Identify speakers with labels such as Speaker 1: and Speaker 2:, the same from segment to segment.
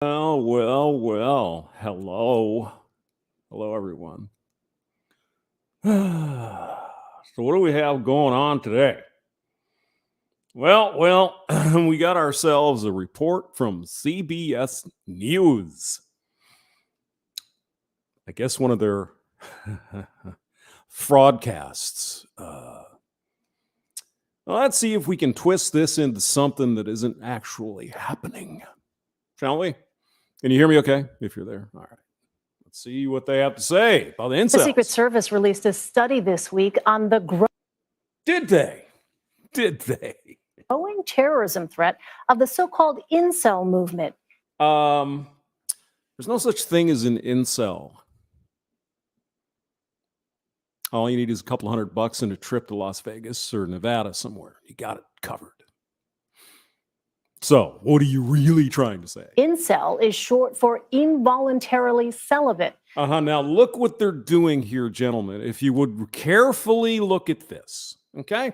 Speaker 1: Well. Hello, everyone. So what do we have going on today? Well, we got ourselves a report from CBS News. I guess one of their fraudcasts. Let's see if we can twist this into something that isn't actually happening. Shall we? Can you hear me okay? If you're there. All right. Let's see what they have to say about the incels.
Speaker 2: The Secret Service released a study this week on the
Speaker 1: Did they?
Speaker 2: growing terrorism threat of the so-called incel movement.
Speaker 1: There's no such thing as an incel. All you need is a couple $100 and a trip to Las Vegas or Nevada somewhere. You got it covered. So, what are you really trying to say?
Speaker 2: Incel is short for involuntarily celibate.
Speaker 1: Now, look what they're doing here, gentlemen. If you would carefully look at this, okay?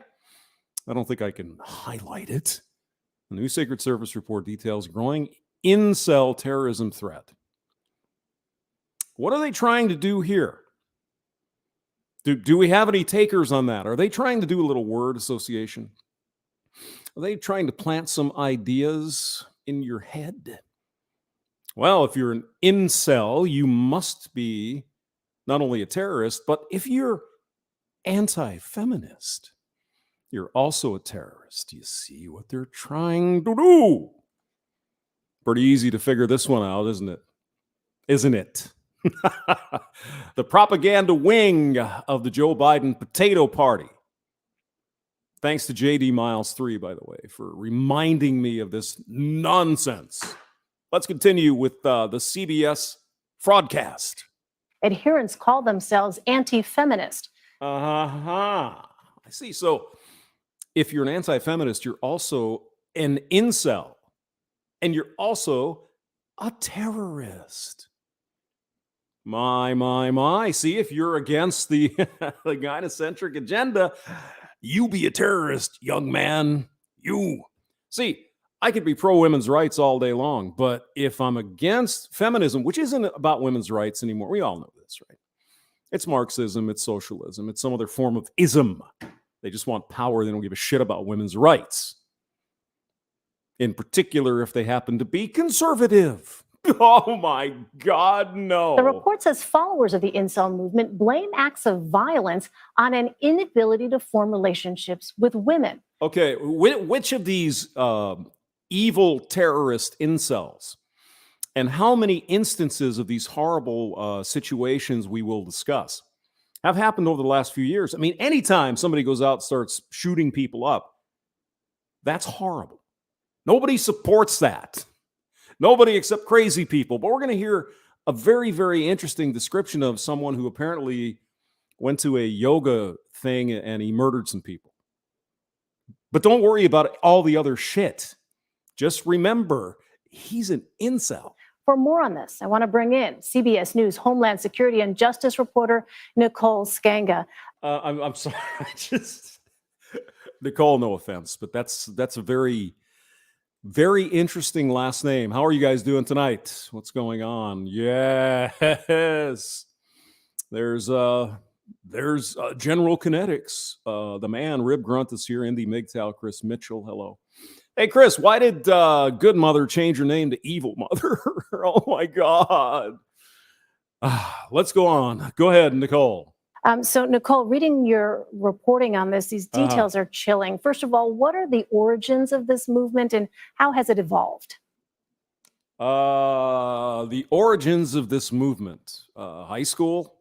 Speaker 1: I don't think I can highlight it. The new Secret Service report details growing incel terrorism threat. What are they trying to do here? Do we have any takers on that? Are they trying to do a little word association? Are they trying to plant some ideas in your head? Well, if you're an incel, you must be not only a terrorist, but if you're anti-feminist, you're also a terrorist. You see what they're trying to do? Pretty easy to figure this one out, isn't it? Isn't it? The propaganda wing of the Joe Biden potato party. Thanks to JD MILES3, by the way, for reminding me of this nonsense. Let's continue with the CBS Fraudcast.
Speaker 2: Adherents call themselves anti-feminist.
Speaker 1: I see. So if you're an anti-feminist, you're also an incel. And you're also a terrorist. My. See, if you're against the gynocentric agenda, you be a terrorist, young man. You. See, I could be pro-women's rights all day long, but if I'm against feminism, which isn't about women's rights anymore, we all know this, right? It's Marxism, it's socialism, it's some other form of ism. They just want power. They don't give a shit about women's rights. In particular, if they happen to be conservative. Oh my God, no.
Speaker 2: The report says followers of the incel movement blame acts of violence on an inability to form relationships with women.
Speaker 1: Okay, which of these evil terrorist incels and how many instances of these horrible situations we will discuss have happened over the last few years? I mean, anytime somebody goes out and starts shooting people up, that's horrible. Nobody supports that. Nobody except crazy people. But we're going to hear a very, very interesting description of someone who apparently went to a yoga thing and he murdered some people. But don't worry about all the other shit. Just remember, he's an incel.
Speaker 2: For more on this, I want to bring in CBS News Homeland Security and Justice reporter Nicole Skanga.
Speaker 1: I'm sorry. Nicole, no offense, but that's a very, very interesting last name. How are you guys doing tonight? What's going on? Yes. There's General Kinetics. The man, Rib Grunt, is here. Indy MGTOW, Chris Mitchell. Hello. Hey, Chris, why did Good Mother change her name to Evil Mother? Oh, my God. Let's go on. Go ahead, Nicole.
Speaker 2: So, Nicole, reading your reporting on this, these details are chilling. First of all, what are the origins of this movement and how has it evolved?
Speaker 1: The origins of this movement. High school?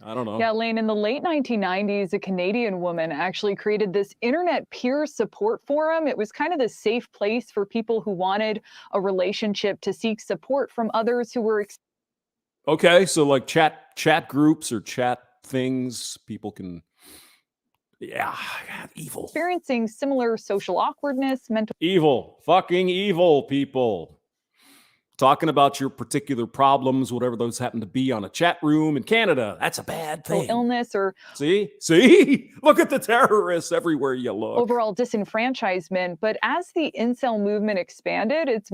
Speaker 1: I don't know.
Speaker 3: Yeah, Lane, in the late 1990s, a Canadian woman actually created this internet peer support forum. It was kind of the safe place for people who wanted a relationship to seek support from others who were...
Speaker 1: Okay, so like chat groups or chat things people can, evil.
Speaker 3: Experiencing similar social awkwardness, mental...
Speaker 1: Evil, fucking evil people. talking about your particular problems, whatever those happen to be, on a chat room in Canada. That's a bad thing.
Speaker 3: Illness or
Speaker 1: see, look at the terrorists everywhere you look.
Speaker 3: Overall disenfranchisement. But as the incel movement expanded, its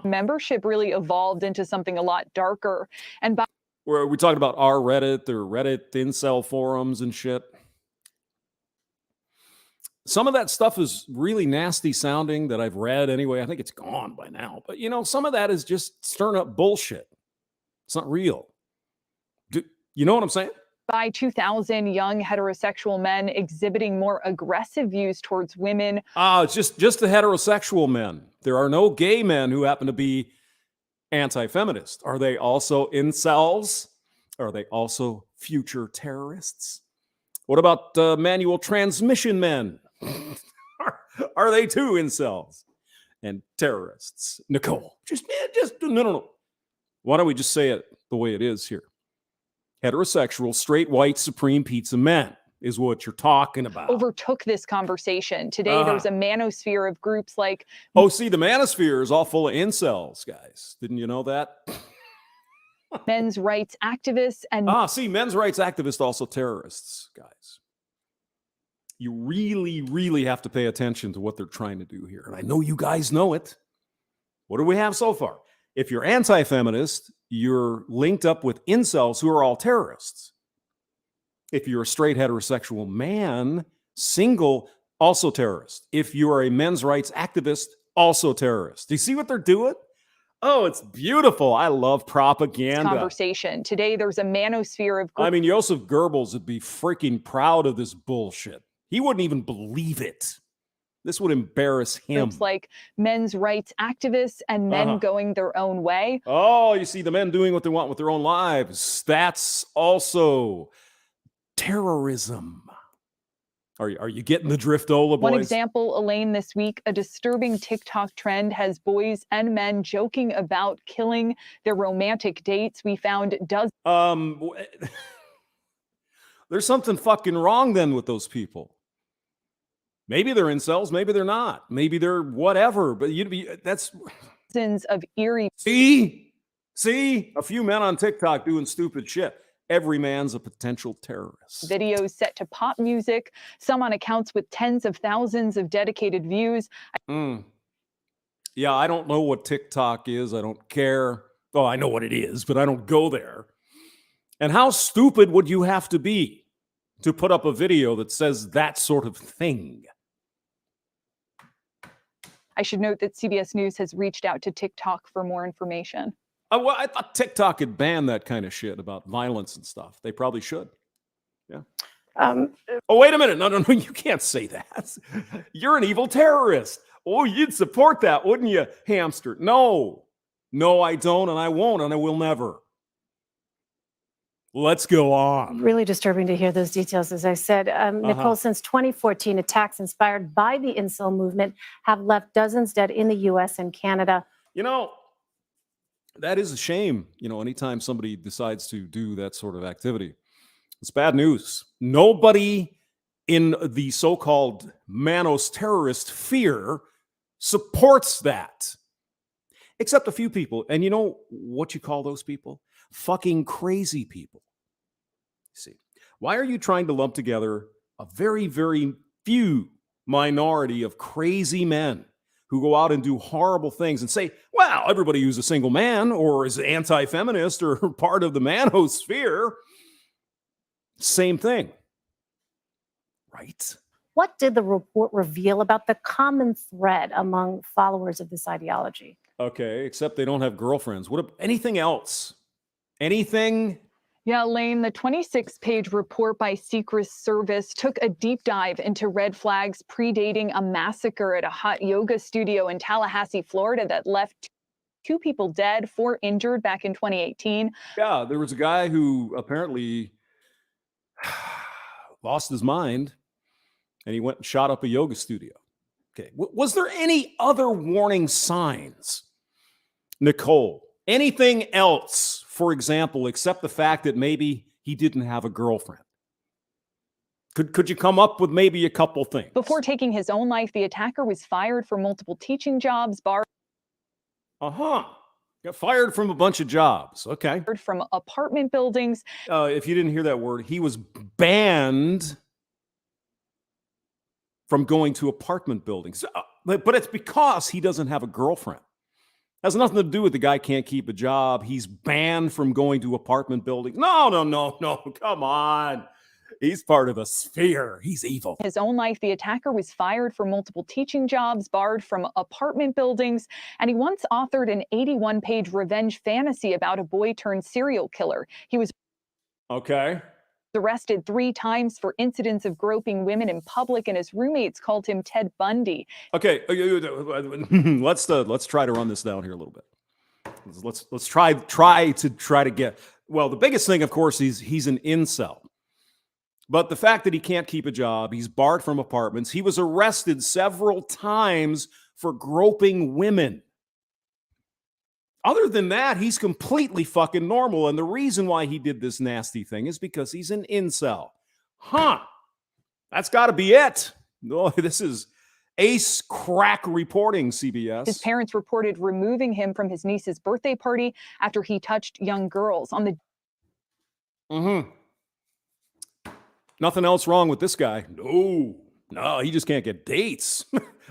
Speaker 3: membership really evolved into something a lot darker. And
Speaker 1: where we talking about our Reddit or Reddit incel forums and shit. Some of that stuff is really nasty sounding that I've read anyway. I think it's gone by now. But, some of that is just stirring up bullshit. It's not real. You know what I'm saying?
Speaker 3: By 2000, young heterosexual men exhibiting more aggressive views towards women.
Speaker 1: It's just the heterosexual men. There are no gay men who happen to be anti-feminist. Are they also incels? Are they also future terrorists? What about manual transmission men? Are they too incels and terrorists? Nicole, no. Why don't we just say it the way it is here? Heterosexual, straight, white, supreme pizza men is what you're talking about.
Speaker 3: Overtook this conversation. Today, there's a manosphere of groups like...
Speaker 1: the manosphere is all full of incels, guys. Didn't you know that?
Speaker 3: Men's rights activists and...
Speaker 1: men's rights activists also terrorists, guys. You really, really have to pay attention to what they're trying to do here. And I know you guys know it. What do we have so far? If you're anti-feminist, you're linked up with incels who are all terrorists. If you're a straight heterosexual man, single, also terrorist. If you are a men's rights activist, also terrorist. Do you see what they're doing? Oh, it's beautiful. I love propaganda.
Speaker 3: Conversation. Today, there's a manosphere of...
Speaker 1: Joseph Goebbels would be freaking proud of this bullshit. He wouldn't even believe it. This would embarrass him.
Speaker 3: Groups like men's rights activists and men going their own way.
Speaker 1: Oh, you see, the men doing what they want with their own lives. That's also terrorism. Are you getting the drift, Ola boys?
Speaker 3: One example, Elaine, this week, a disturbing TikTok trend has boys and men joking about killing their romantic dates. We found dozens.
Speaker 1: There's something fucking wrong then with those people. Maybe they're incels, maybe they're not. Maybe they're whatever, but that's...
Speaker 3: of eerie...
Speaker 1: See? A few men on TikTok doing stupid shit. Every man's a potential terrorist.
Speaker 3: Videos set to pop music, some on accounts with tens of thousands of dedicated views.
Speaker 1: Yeah, I don't know what TikTok is. I don't care. Oh, I know what it is, but I don't go there. And how stupid would you have to be to put up a video that says that sort of thing?
Speaker 3: I should note that CBS News has reached out to TikTok for more information.
Speaker 1: Well, I thought TikTok had banned that kind of shit about violence and stuff. They probably should. Yeah. Oh, wait a minute. No, you can't say that. You're an evil terrorist. Oh, you'd support that, wouldn't you, hamster? No, I don't, and I won't, and I will never. Let's go on.
Speaker 2: Really disturbing to hear those details, as I said. Nicole, since 2014, attacks inspired by the incel movement have left dozens dead in the U.S. and Canada.
Speaker 1: That is a shame. Anytime somebody decides to do that sort of activity, it's bad news. Nobody in the so-called Manos terrorist sphere supports that, except a few people. And you know what you call those people? Fucking crazy people. See, why are you trying to lump together a very, very few minority of crazy men who go out and do horrible things and say, well, everybody who's a single man or is anti-feminist or part of the manosphere, same thing, right?
Speaker 2: What did the report reveal about the common thread among followers of this ideology?
Speaker 1: Okay, except they don't have girlfriends. Anything else? Anything?
Speaker 3: Yeah, Lane, the 26-page report by Secret Service took a deep dive into red flags predating a massacre at a hot yoga studio in Tallahassee, Florida that left 2 people dead, 4 injured back in 2018.
Speaker 1: Yeah, there was a guy who apparently lost his mind and he went and shot up a yoga studio. Okay, was there any other warning signs, Nicole? Anything else, for example, except the fact that maybe he didn't have a girlfriend? Could you come up with maybe a couple things?
Speaker 3: Before taking his own life, the attacker was fired from multiple teaching jobs, barred
Speaker 1: Got fired from a bunch of jobs. Okay.
Speaker 3: from apartment buildings.
Speaker 1: If you didn't hear that word, he was banned from going to apartment buildings. But it's because he doesn't have a girlfriend. Has nothing to do with the guy can't keep a job. He's banned from going to apartment buildings. No. Come on. He's part of a sphere. He's evil.
Speaker 3: His own life, the attacker was fired from multiple teaching jobs, barred from apartment buildings, and he once authored an 81-page revenge fantasy about a boy turned serial killer. He was arrested 3 times for incidents of groping women in public, and his roommates called him Ted Bundy.
Speaker 1: Okay, let's try to run this down here a little bit. Let's try to get. Well, the biggest thing, of course, he's an incel. But the fact that he can't keep a job, he's barred from apartments. He was arrested several times for groping women. Other than that, he's completely fucking normal. And the reason why he did this nasty thing is because he's an incel. That's got to be it. No, this is ace crack reporting, CBS.
Speaker 3: His parents reported removing him from his niece's birthday party after he touched young girls. On the
Speaker 1: Nothing else wrong with this guy. No, he just can't get dates.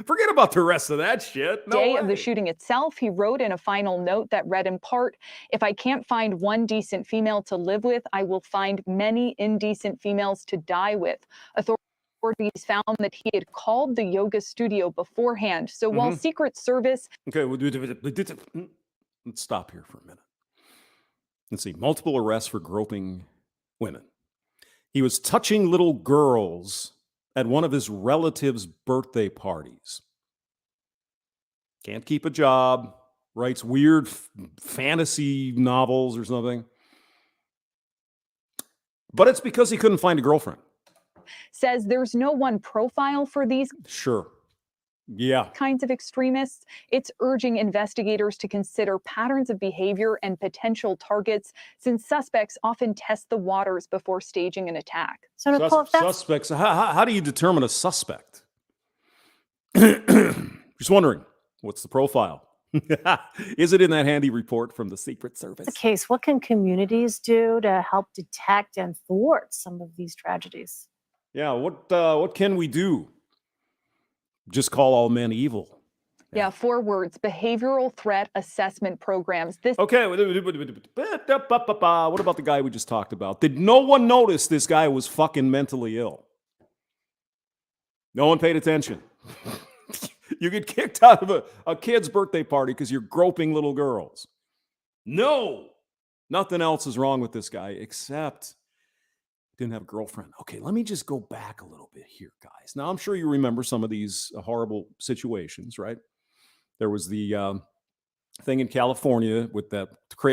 Speaker 1: Forget about the rest of that shit. No
Speaker 3: day
Speaker 1: way.
Speaker 3: of the shooting itself, he wrote in a final note that read in part, "If I can't find one decent female to live with, I will find many indecent females to die with." Authorities found that he had called the yoga studio beforehand. So while Secret Service...
Speaker 1: Okay, let's stop here for a minute. Let's see. Multiple arrests for groping women. He was touching little girls at one of his relatives' birthday parties. Can't keep a job, writes weird fantasy novels or something. But it's because he couldn't find a girlfriend.
Speaker 3: Says there's no one profile for these kinds of extremists. It's urging investigators to consider patterns of behavior and potential targets, since suspects often test the waters before staging an attack.
Speaker 2: So, Nicole, if that's
Speaker 1: Suspects, how do you determine a suspect? Just wondering, what's the profile? Is it in that handy report from the Secret Service?
Speaker 2: the case, what can communities do to help detect and thwart some of these tragedies?
Speaker 1: Yeah, what can we do? Just call all men evil.
Speaker 3: Yeah, 4 words: behavioral threat assessment programs. This
Speaker 1: Okay, what about the guy we just talked about? Did no one notice this guy was fucking mentally ill? No one paid attention. You get kicked out of a kid's birthday party because you're groping little girls. No, nothing else is wrong with this guy except didn't have a girlfriend. Okay, let me just go back a little bit here, guys. Now, I'm sure you remember some of these horrible situations, right? There was the thing in California with that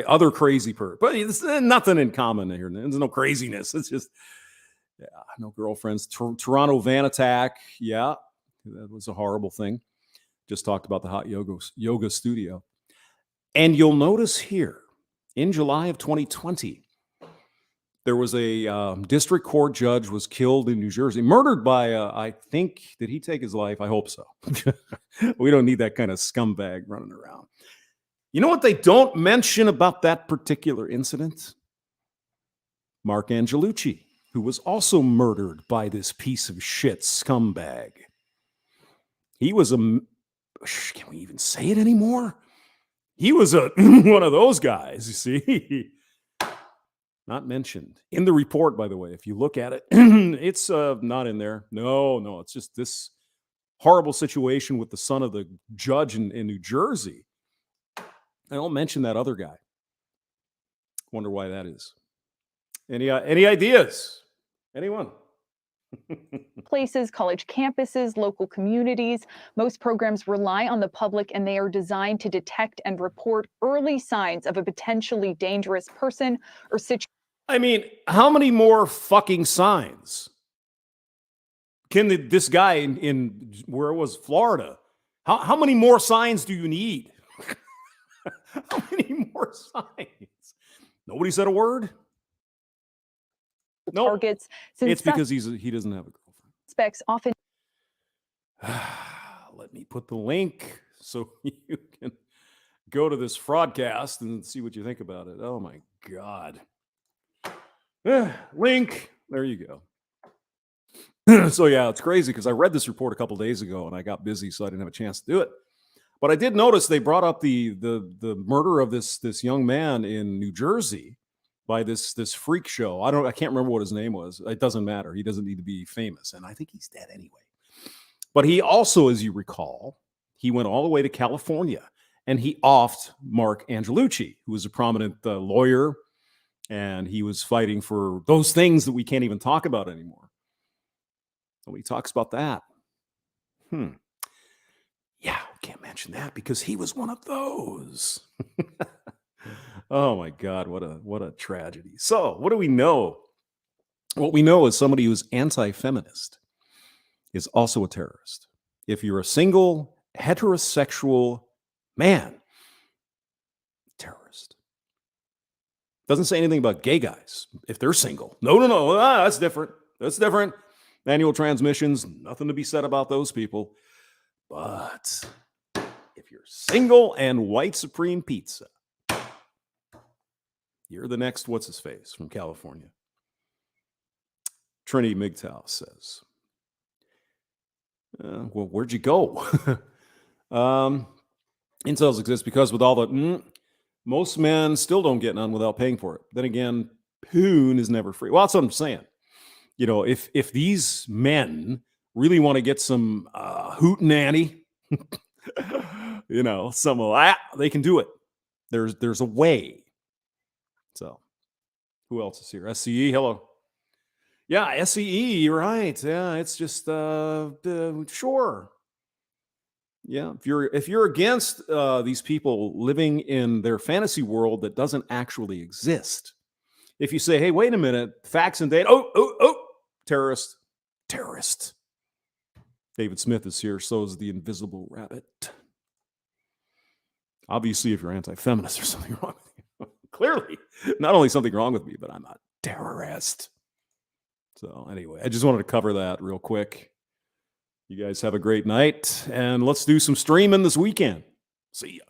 Speaker 1: other crazy person. But there's nothing in common here. There's no craziness. It's just, no girlfriends. Toronto van attack. Yeah, that was a horrible thing. Just talked about the hot yoga studio. And you'll notice here, in July of 2020, there was a district court judge was killed in New Jersey, murdered by, I think, did he take his life? I hope so. We don't need that kind of scumbag running around. You know what they don't mention about that particular incident? Mark Angelucci, who was also murdered by this piece of shit scumbag. He was can we even say it anymore? He was one of those guys, you see. Not mentioned in the report, by the way. If you look at it, it's not in there. No, it's just this horrible situation with the son of the judge in New Jersey. I don't mention that other guy. Wonder why that is. Any ideas? Anyone?
Speaker 3: places, college campuses, local communities. Most programs rely on the public, and they are designed to detect and report early signs of a potentially dangerous person or situation.
Speaker 1: I mean, how many more fucking signs can this guy in where it was, Florida? How many more signs do you need? How many more signs? Nobody said a word. No,
Speaker 3: targets, since
Speaker 1: it's because he doesn't have a girlfriend.
Speaker 3: suspects often
Speaker 1: Let me put the link so you can go to this Fraudcast and see what you think about it. Oh my God. Link. There you go. So yeah, it's crazy because I read this report a couple days ago and I got busy, so I didn't have a chance to do it. But I did notice they brought up the murder of this young man in New Jersey by this freak show. I can't remember what his name was. It doesn't matter. He doesn't need to be famous, and I think he's dead anyway. But he also, as you recall, he went all the way to California and he offed Mark Angelucci, who was a prominent lawyer, and he was fighting for those things that we can't even talk about anymore. Nobody talks about that. Yeah, we can't mention that because he was one of those. Oh my God, what a tragedy. So, what do we know? What we know is somebody who's anti-feminist is also a terrorist. If you're a single heterosexual man, terrorist. Doesn't say anything about gay guys if they're single. No. That's different. That's different. Manual transmissions, nothing to be said about those people. But if you're single and white supreme pizza, you're the next what's his face from California. Trinity MGTOW says, well, where'd you go? Incels exist because with all the most men still don't get none without paying for it. Then again, poon is never free. Well, that's what I'm saying. You know, if these men really want to get some hootenanny, you know, some of that, they can do it. There's a way. So, who else is here? SCE, hello. Yeah, SCE, right. Yeah, it's just sure. Yeah, if you're against these people living in their fantasy world that doesn't actually exist, if you say, hey, wait a minute, facts and data, oh, terrorist. David Smith is here, so is the invisible rabbit. Obviously, if you're anti-feminist, there's something wrong with you. Clearly, not only something wrong with me, but I'm a terrorist. So anyway, I just wanted to cover that real quick. You guys have a great night, and let's do some streaming this weekend. See ya.